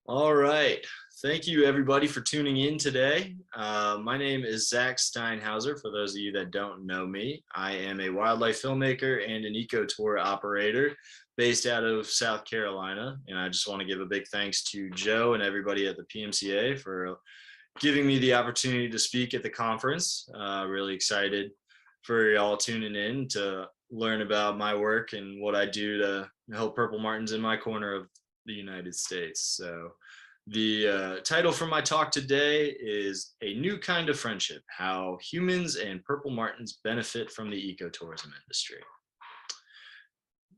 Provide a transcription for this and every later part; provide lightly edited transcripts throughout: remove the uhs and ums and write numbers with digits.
All right. Thank you, everybody, for tuning in today. My name is Zach Steinhauser. For those of you that don't know me, I am a wildlife filmmaker and an eco tour operator based out of South Carolina. And I just want to give a big thanks to Joe and everybody at the PMCA for giving me the opportunity to speak at the conference. Really excited for y'all tuning in to learn about my work and what I do to help Purple Martins in my corner of the United States. So the title for my talk today is A New Kind of Friendship, How Humans and Purple Martins Benefit from the Ecotourism Industry.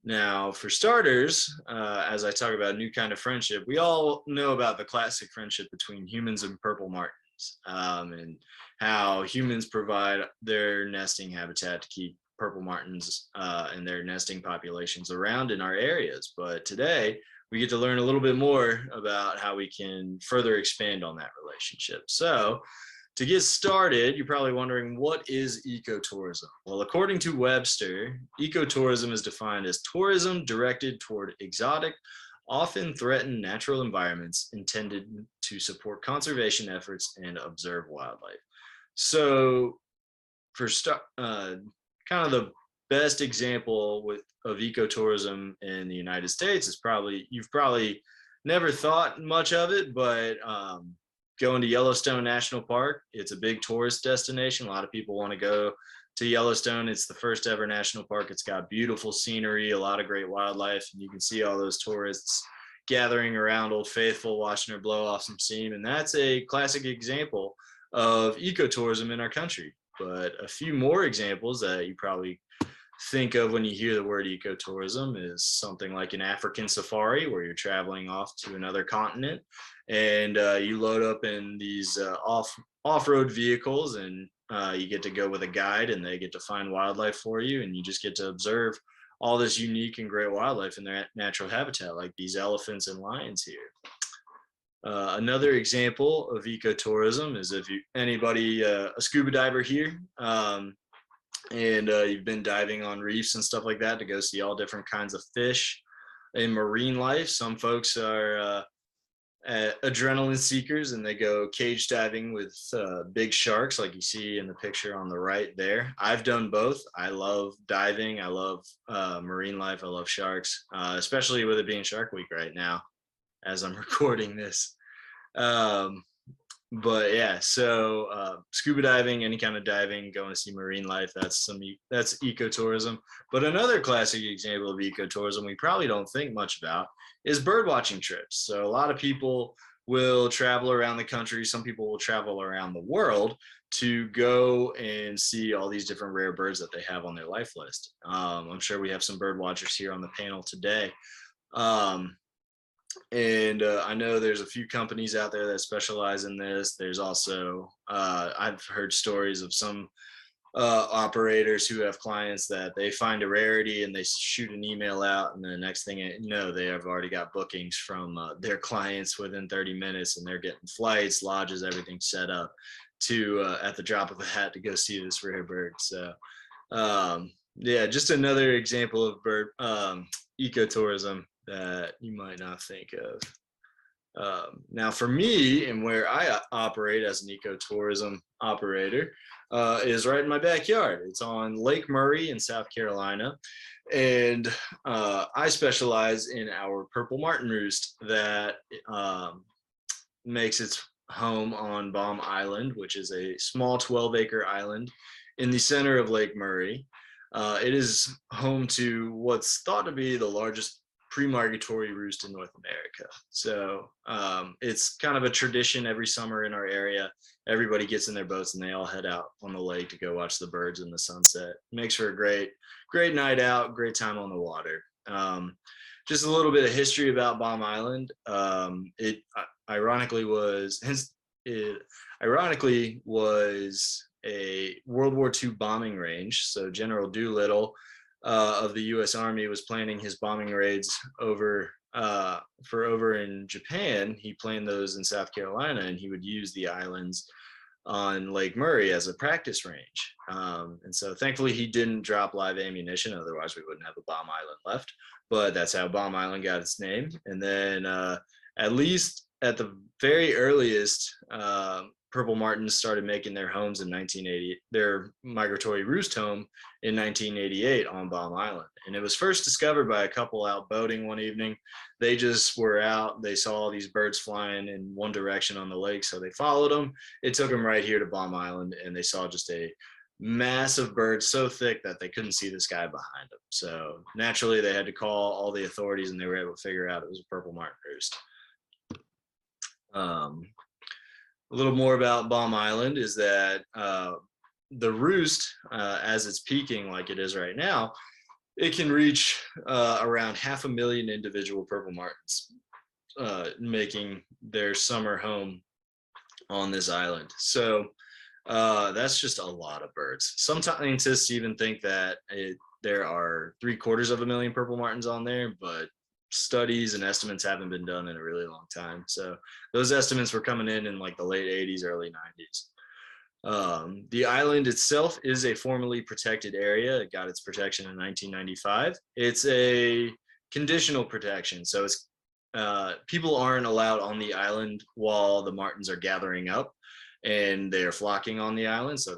Now, for starters, as I talk about new kind of friendship, we all know about the classic friendship between humans and Purple Martins, and how humans provide their nesting habitat to keep Purple Martins and their nesting populations around in our areas. But today, we get to learn a little bit more about how we can further expand on that relationship. So to get started, you're probably wondering, what is ecotourism? Well, according to Webster, ecotourism is defined as tourism directed toward exotic, often threatened natural environments intended to support conservation efforts and observe wildlife. So for kind of the best example of ecotourism in the United States is you've probably never thought much of it, but going to Yellowstone National Park, it's a big tourist destination. A lot of people want to go to Yellowstone. It's the first ever national park. It's got beautiful scenery, a lot of great wildlife, and you can see all those tourists gathering around Old Faithful, watching her blow off some steam. And that's a classic example of ecotourism in our country. But a few more examples that you probably think of when you hear the word ecotourism is something like an African safari, where you're traveling off to another continent and you load up in these off-road vehicles, and you get to go with a guide, and they get to find wildlife for you, and you just get to observe all this unique and great wildlife in their natural habitat, like these elephants and lions here. Another example of ecotourism is if anybody a scuba diver here, and you've been diving on reefs and stuff like that to go see all different kinds of fish and marine life. Some folks are adrenaline seekers, and they go cage diving with big sharks, like you see in the picture on the right there. I've done both. I love diving. I love marine life. I love sharks, especially with it being Shark Week right now as I'm recording this. But yeah, so scuba diving, any kind of diving, going to see marine life, that's ecotourism. But another classic example of ecotourism we probably don't think much about is bird watching trips. So a lot of people will travel around the country. Some people will travel around the world to go and see all these different rare birds that they have on their life list. I'm sure we have some bird watchers here on the panel today. And I know there's a few companies out there that specialize in this. There's also, I've heard stories of some operators who have clients that they find a rarity and they shoot an email out, and the next thing you know, they have already got bookings from their clients within 30 minutes, and they're getting flights, lodges, everything set up to at the drop of a hat to go see this rare bird. So yeah, just another example of bird ecotourism that you might not think of. Now for me, and where I operate as an ecotourism operator, is right in my backyard. It's on Lake Murray in South Carolina. And I specialize in our Purple Martin Roost that makes its home on Bomb Island, which is a small 12-acre island in the center of Lake Murray. It is home to what's thought to be the largest pre-migratory roost in North America. So it's kind of a tradition every summer in our area. Everybody gets in their boats and they all head out on the lake to go watch the birds in the sunset. Makes for a great night out, great time on the water. Just a little bit of history about Bomb Island. It ironically was a World War II bombing range. So General Doolittle of the U.S. Army was planning his bombing raids over in Japan. He planned those in South Carolina, and he would use the islands on Lake Murray as a practice range. And so thankfully he didn't drop live ammunition, otherwise we wouldn't have a bomb island left. But that's how Bomb Island got its name. And then at least at the very earliest, Purple Martins started making their homes in 1980, their migratory roost home in 1988 on Bomb Island. And it was first discovered by a couple out boating one evening. They just were out, they saw all these birds flying in one direction on the lake, so they followed them. It took them right here to Bomb Island, and they saw just a massive bird so thick that they couldn't see the sky behind them. So naturally, they had to call all the authorities, and they were able to figure out it was a Purple Martin roost. A little more about Bomb Island is that the roost, as it's peaking like it is right now, it can reach around 500,000 individual Purple Martins, making their summer home on this island. So that's just a lot of birds. Some scientists even think that there are 750,000 Purple Martins on there, but studies and estimates haven't been done in a really long time. So those estimates were coming in like the late 80s, early 90s. The island itself is a formally protected area. It got its protection in 1995. It's a conditional protection. So it's people aren't allowed on the island while the martins are gathering up and they're flocking on the island. So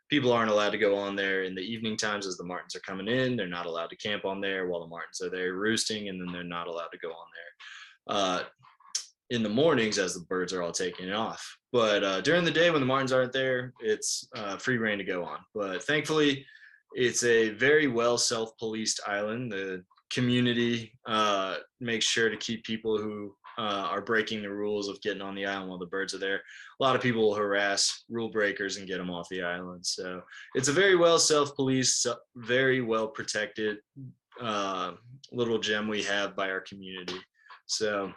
people aren't allowed to go on there in the evening times as the martins are coming in. They're not allowed to camp on there while the martins are there roosting, and then they're not allowed to go on there in the mornings as the birds are all taking off. But during the day when the martins aren't there, it's free reign to go on. But thankfully, it's a very well self-policed island. The community makes sure to keep people who are breaking the rules of getting on the island while the birds are there. A lot of people will harass rule breakers and get them off the island. So it's a very well self-policed, very well protected little gem we have by our community. So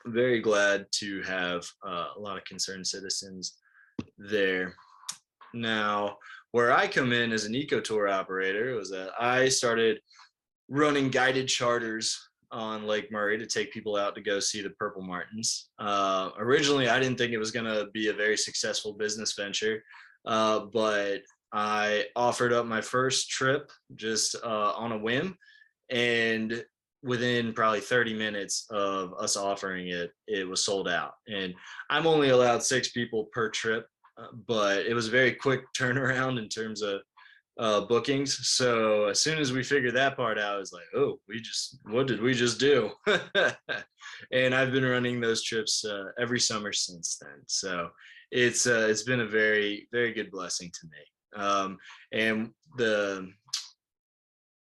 I'm very glad to have a lot of concerned citizens there. Now, where I come in as an eco tour operator was that I started running guided charters on Lake Murray to take people out to go see the Purple Martins. Originally, I didn't think it was going to be a very successful business venture, but I offered up my first trip just on a whim, and within probably 30 minutes of us offering it, it was sold out. And I'm only allowed 6 people per trip, but it was a very quick turnaround in terms of bookings. So as soon as we figured that part out, I was like, oh, what did we just do? And I've been running those trips every summer since then. So it's been a very, very good blessing to me. And the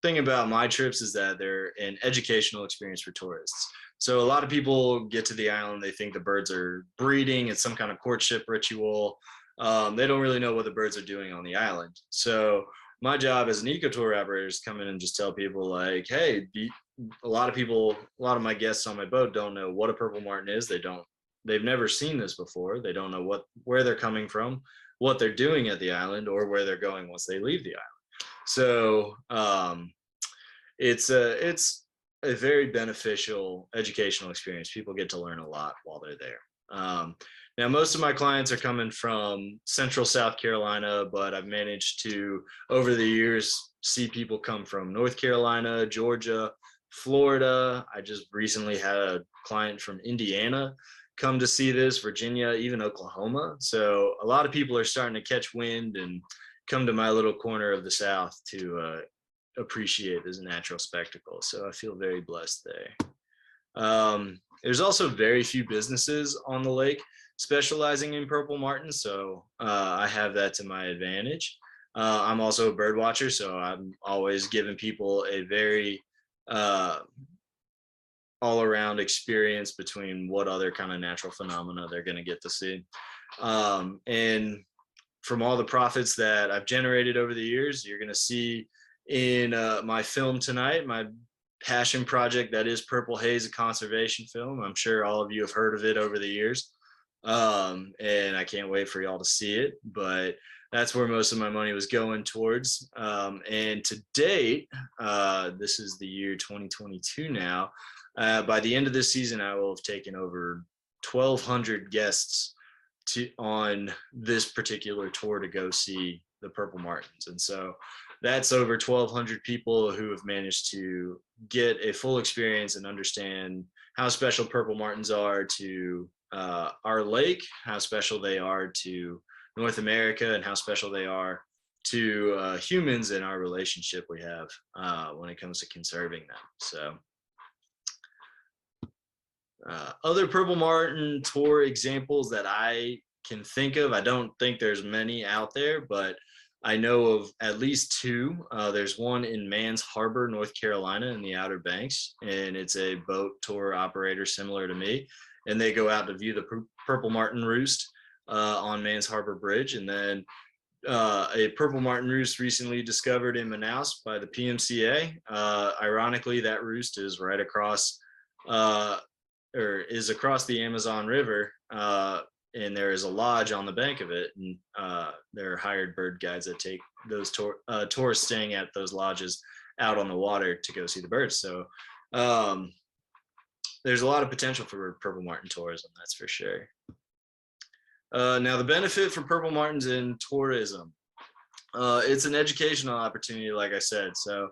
thing about my trips is that they're an educational experience for tourists. So a lot of people get to the island, they think the birds are breeding, it's some kind of courtship ritual. They don't really know what the birds are doing on the island. So my job as an eco tour operator is come in and just tell people like, hey, a lot of my guests on my boat don't know what a Purple Martin is. They've never seen this before. They don't know where they're coming from, what they're doing at the island, or where they're going once they leave the island. So it's a very beneficial educational experience. People get to learn a lot while they're there. Now, most of my clients are coming from central South Carolina, but I've managed to, over the years, see people come from North Carolina, Georgia, Florida. I just recently had a client from Indiana come to see this, Virginia, even Oklahoma. So a lot of people are starting to catch wind and come to my little corner of the South to appreciate this natural spectacle. So I feel very blessed there. There's also very few businesses on the lake specializing in Purple Martins, so I have that to my advantage. I'm also a bird watcher, so I'm always giving people a very all-around experience between what other kind of natural phenomena they're going to get to see. And from all the profits that I've generated over the years, you're going to see in my film tonight, my passion project that is Purple Haze, a conservation film. I'm sure all of you have heard of it over the years. And I can't wait for y'all to see it, but that's where most of my money was going towards. And to date, this is the year 2022 now. By the end of this season, I will have taken over 1,200 guests on this particular tour to go see the Purple Martins. And so that's over 1,200 people who have managed to get a full experience and understand how special purple martins are to our lake, how special they are to North America, and how special they are to humans and our relationship we have when it comes to conserving them. So other purple martin tour examples that I can think of, I don't think there's many out there, but I know of at least two. There's one in Mans Harbor, North Carolina, in the Outer Banks, and it's a boat tour operator similar to me, and they go out to view the Purple Martin Roost on Mans Harbor Bridge. And then a Purple Martin Roost recently discovered in Manaus by the PMCA. Ironically, that roost is right across, or is across the Amazon River, and there is a lodge on the bank of it, and there are hired bird guides that take those tourists staying at those lodges out on the water to go see the birds. So there's a lot of potential for purple martin tourism, that's for sure. Now, the benefit for purple martins in tourism, it's an educational opportunity, like I said. So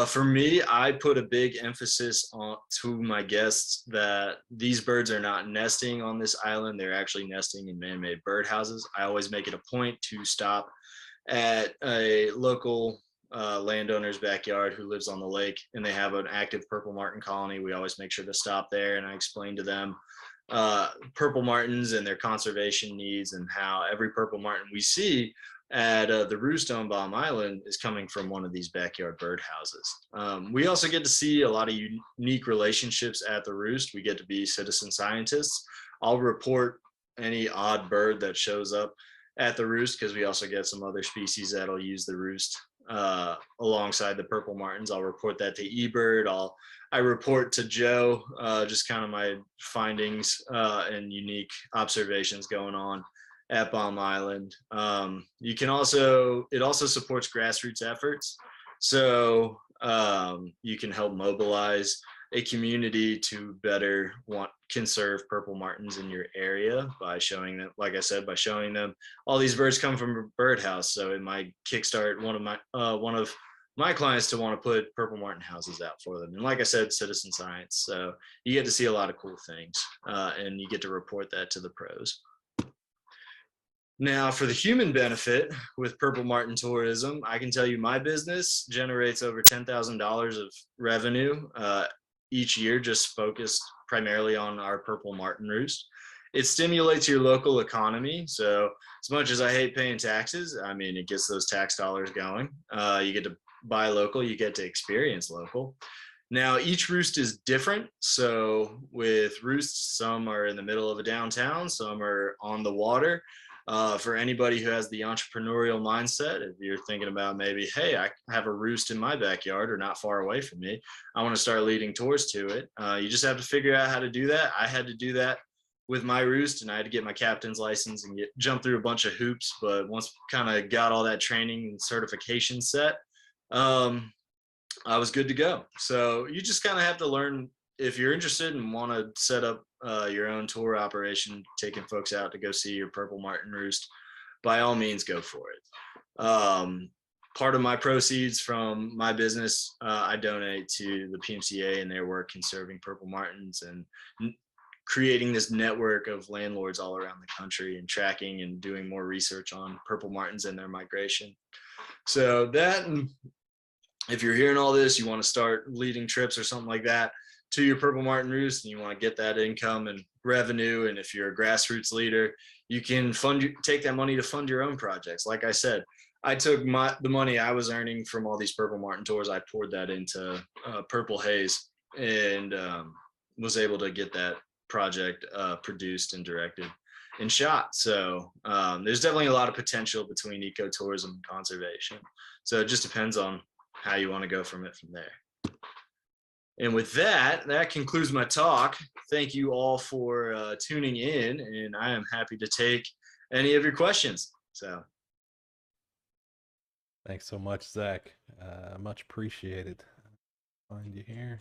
for me, I put a big emphasis on to my guests that these birds are not nesting on this island. They're actually nesting in man-made birdhouses. I always make it a point to stop at a local landowner's backyard who lives on the lake, and they have an active purple martin colony. We always make sure to stop there, and I explain to them purple martins and their conservation needs, and how every purple martin we see at the roost on Bomb Island is coming from one of these backyard birdhouses. We also get to see a lot of unique relationships at the roost. We get to be citizen scientists. I'll report any odd bird that shows up at the roost, because we also get some other species that'll use the roost alongside the purple martins. I'll report that to eBird. I report to Joe just kind of my findings and unique observations going on at Bomb Island. It also supports grassroots efforts. So you can help mobilize a community to better conserve purple martins in your area by showing them, like I said, by showing them all these birds come from a birdhouse. So it might kickstart one of my clients to want to put purple martin houses out for them. And like I said, citizen science. So you get to see a lot of cool things, and you get to report that to the pros. Now, for the human benefit with purple martin tourism, I can tell you my business generates over $10,000 of revenue each year, just focused primarily on our purple martin roost. It stimulates your local economy. So as much as I hate paying taxes, I mean, it gets those tax dollars going. You get to buy local, you get to experience local. Now, each roost is different. So with roosts, some are in the middle of a downtown, some are on the water. For anybody who has the entrepreneurial mindset, if you're thinking about maybe, hey, I have a roost in my backyard or not far away from me, I want to start leading tours to it. You just have to figure out how to do that. I had to do that with my roost, and I had to get my captain's license and jump through a bunch of hoops. But once kind of got all that training and certification set, I was good to go. So you just kind of have to learn. If you're interested and want to set up your own tour operation, taking folks out to go see your purple martin roost, by all means, go for it. Part of my proceeds from my business, I donate to the PMCA and their work conserving purple martins and creating this network of landlords all around the country and tracking and doing more research on purple martins and their migration. So that, if you're hearing all this, you want to start leading trips or something like that to your purple martin roost, and you want to get that income and revenue, and if you're a grassroots leader, you can take that money to fund your own projects. Like I said, I took the money I was earning from all these purple martin tours, I poured that into Purple Haze, and was able to get that project produced and directed and shot. So there's definitely a lot of potential between ecotourism and conservation. So it just depends on how you want to go from there. And with that, that concludes my talk. Thank you all for tuning in, and I am happy to take any of your questions. So, thanks so much, Zach. Much appreciated. Find you here.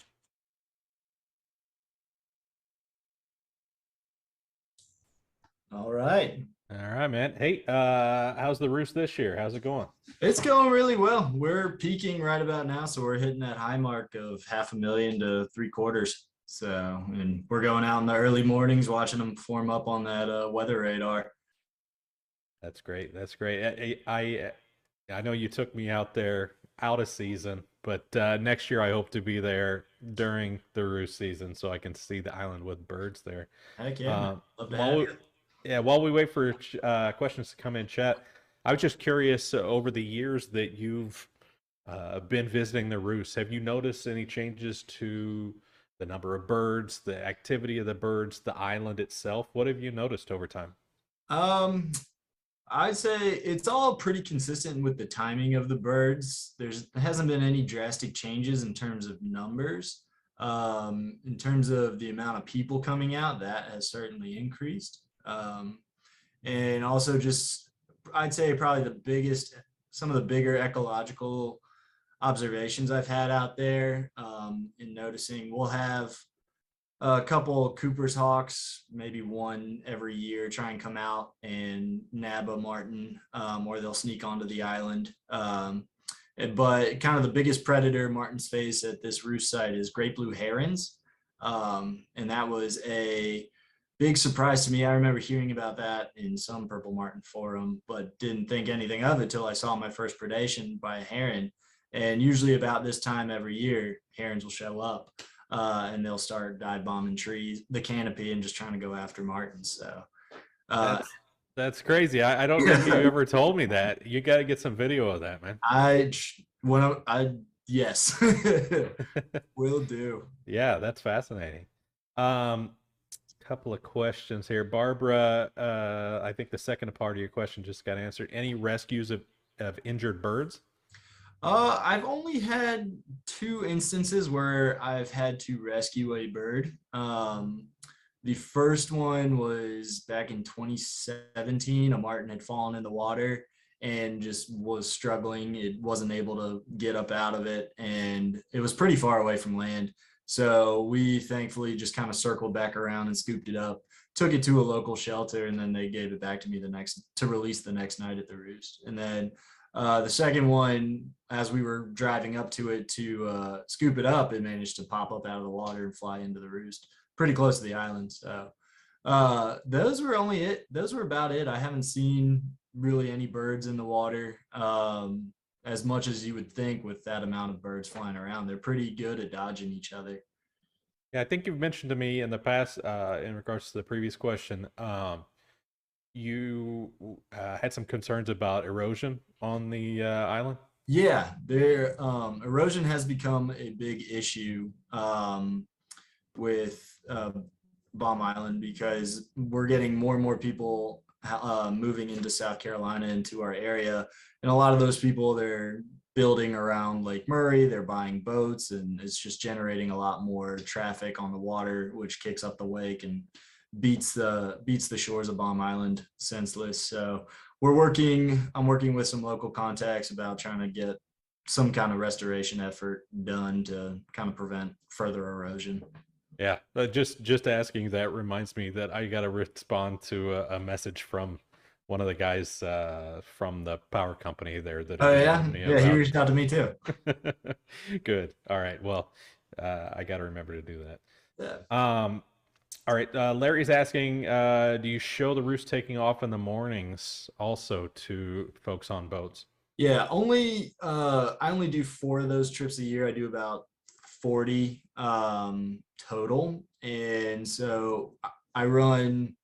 All right. All right, man. Hey, how's the roost this year? How's it going? It's going really well. We're peaking right about now, so we're hitting that high mark of 500,000 to three quarters. So, and we're going out in the early mornings, watching them form up on that weather radar. That's great. That's great. I know you took me out there out of season, but next year I hope to be there during the roost season so I can see the island with birds there. Heck yeah, man. Um, Love to while have we, you. yeah, while we wait for questions to come in chat, I was just curious over the years that you've been visiting the roost, have you noticed any changes to the number of birds, the activity of the birds, the island itself? What have you noticed over time? Um, I'd say it's all pretty consistent with the timing of the birds. There hasn't been any drastic changes in terms of numbers. In terms of the amount of people coming out, that has certainly increased. And also just I'd say probably some of the bigger ecological observations I've had out there in noticing we'll have a couple Cooper's hawks, maybe one every year, try and come out and nab a martin, or they'll sneak onto the island. But kind of the biggest predator martins face at this roost site is great blue herons. And that was a big surprise to me. I remember hearing about that in some Purple Martin forum, but didn't think anything of it till I saw my first predation by a heron. And usually about this time every year, herons will show up and they'll start dive bombing trees, the canopy, and just trying to go after martins. So, uh, That's that's crazy. I don't think you ever told me that. You got to get some video of that, man. I yes, will do. Yeah, that's fascinating. Um, Couple of questions here. Barbara, I think the second part of your question just got answered. Any rescues of injured birds? I've only had two instances where I've had to rescue a bird. The first one was back in 2017. A martin had fallen in the water and just was struggling. It wasn't able to get up out of it, and it was pretty far away from land. So we thankfully just kind of circled back around and scooped it up, took it to a local shelter, and then they gave it back to me to release the next night at the roost. And then the second one, as we were driving up to it to scoop it up, it managed to pop up out of the water and fly into the roost pretty close to the island. So those were only it. Those were about it. I haven't seen really any birds in the water as much as you would think with that amount of birds flying around. They're pretty good at dodging each other. Yeah, I think you've mentioned to me in the past, in regards to the previous question, you had some concerns about erosion on the island. Yeah, there erosion has become a big issue with Bomb Island because we're getting more and more people moving into South Carolina into our area, and a lot of those people they're building around Lake Murray, they're buying boats, and it's just generating a lot more traffic on the water, which kicks up the wake and beats the shores of Bomb Island senseless. So I'm working with some local contacts about trying to get some kind of restoration effort done to kind of prevent further erosion. Yeah, just asking that reminds me that I got to respond to a message from one of the guys from the power company there that Oh had yeah, emailed me yeah. He about. reached out to me too. Good. All right. Well, I got to remember to do Yeah. that. All right. Larry's asking, do you show the roost taking off in the mornings also to folks on boats? Yeah, I only do four of those trips a year. I do about 40 total. And so I run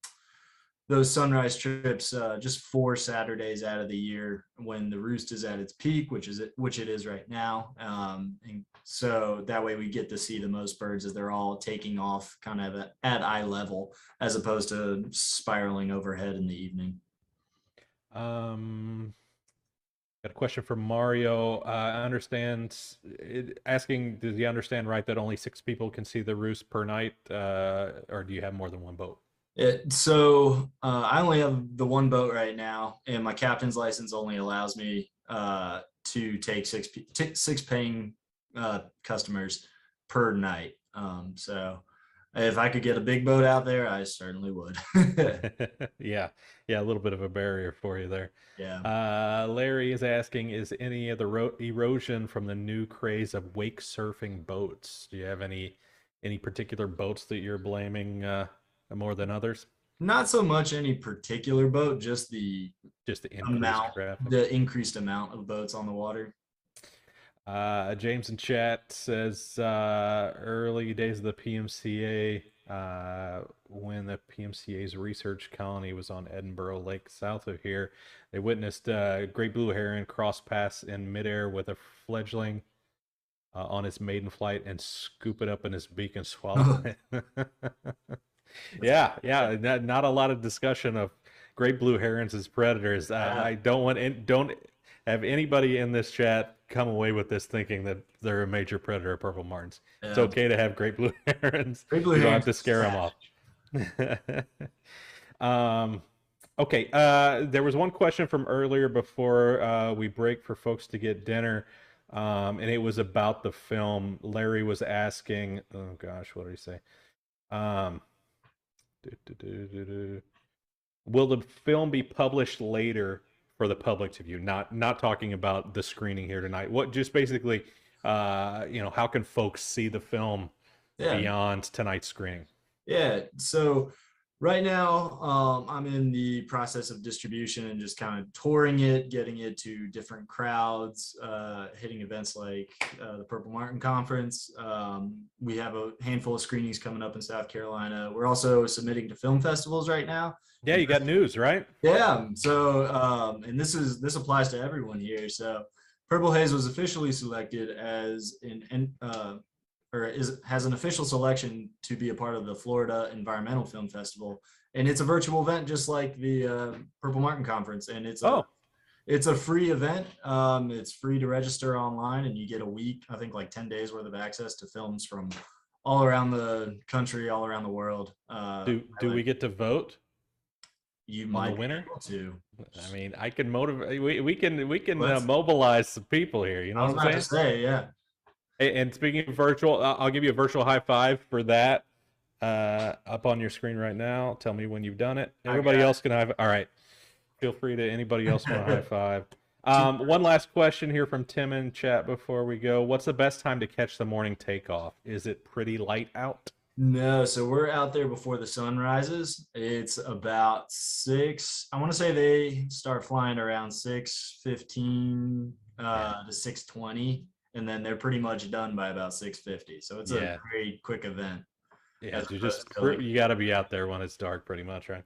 those sunrise trips just 4 Saturdays out of the year when the roost is at its peak, which it is right now. And so that way we get to see the most birds as they're all taking off kind of at eye level as opposed to spiraling overhead in the evening. Um, Got a question from Mario. I understand, asking, does he understand right that only 6 people can see the roost per night, or do you have more than one boat? I only have the one boat right now, and my captain's license only allows me to take six paying customers per night. So If I could get a big boat out there, I certainly would. Yeah, yeah, a little bit of a barrier for you there. Yeah. Larry is asking, is any of the erosion from the new craze of wake surfing boats? Do you have any particular boats that you're blaming more than others? Not so much any particular boat, just Just the increased traffic. the increased amount of boats on the water. James in chat says early days of the PMCA, when the PMCA's research colony was on Edinburgh Lake south of here, they witnessed a great blue heron cross paths in midair with a fledgling on its maiden flight and scoop it up in his beak and swallow it. Yeah, yeah, not a lot of discussion of great blue herons as predators. I don't have anybody in this chat come away with this thinking that they're a major predator of purple martins. It's okay to have great blue herons. Great blue You don't herons have to scare them off. Okay, there was one question from earlier before we break for folks to get dinner, and it was about the film. Larry was asking, oh gosh, what did he say? Will the film be published later for the public to view? Not talking about the screening here tonight. What just basically, how can folks see the film beyond tonight's screening? Yeah. So right now, I'm in the process of distribution and just kind of touring it, getting it to different crowds, hitting events like the Purple Martin Conference. We have a handful of screenings coming up in South Carolina. We're also submitting to film festivals right now. Yeah, you got news, right? Yeah. So, and this applies to everyone here. So, Purple Haze was officially selected as has an official selection to be a part of the Florida Environmental Film Festival, and it's a virtual event just like the Purple Martin Conference, and it's a free event. It's free to register online, and you get a week, I think like 10 days worth of access to films from all around the country, all around the world. Do we get to vote? You might be winner? able to. I mean, I can motivate. We can mobilize some people here. You know what I'm saying? I was about to say, yeah. And speaking of virtual, I'll give you a virtual high five for that. Up on your screen right now. Tell me when you've done it. Everybody else can have. All right. Feel free to anybody else want a high five. One last question here from Tim in chat before we go. What's the best time to catch the morning takeoff? Is it pretty light out? No, so we're out there before the sun rises. It's about 6. I want to say they start flying around 6:15 to 6:20, and then they're pretty much done by about 6:50. So it's a very quick event. Yeah, you got to be out there when it's dark, pretty much, right?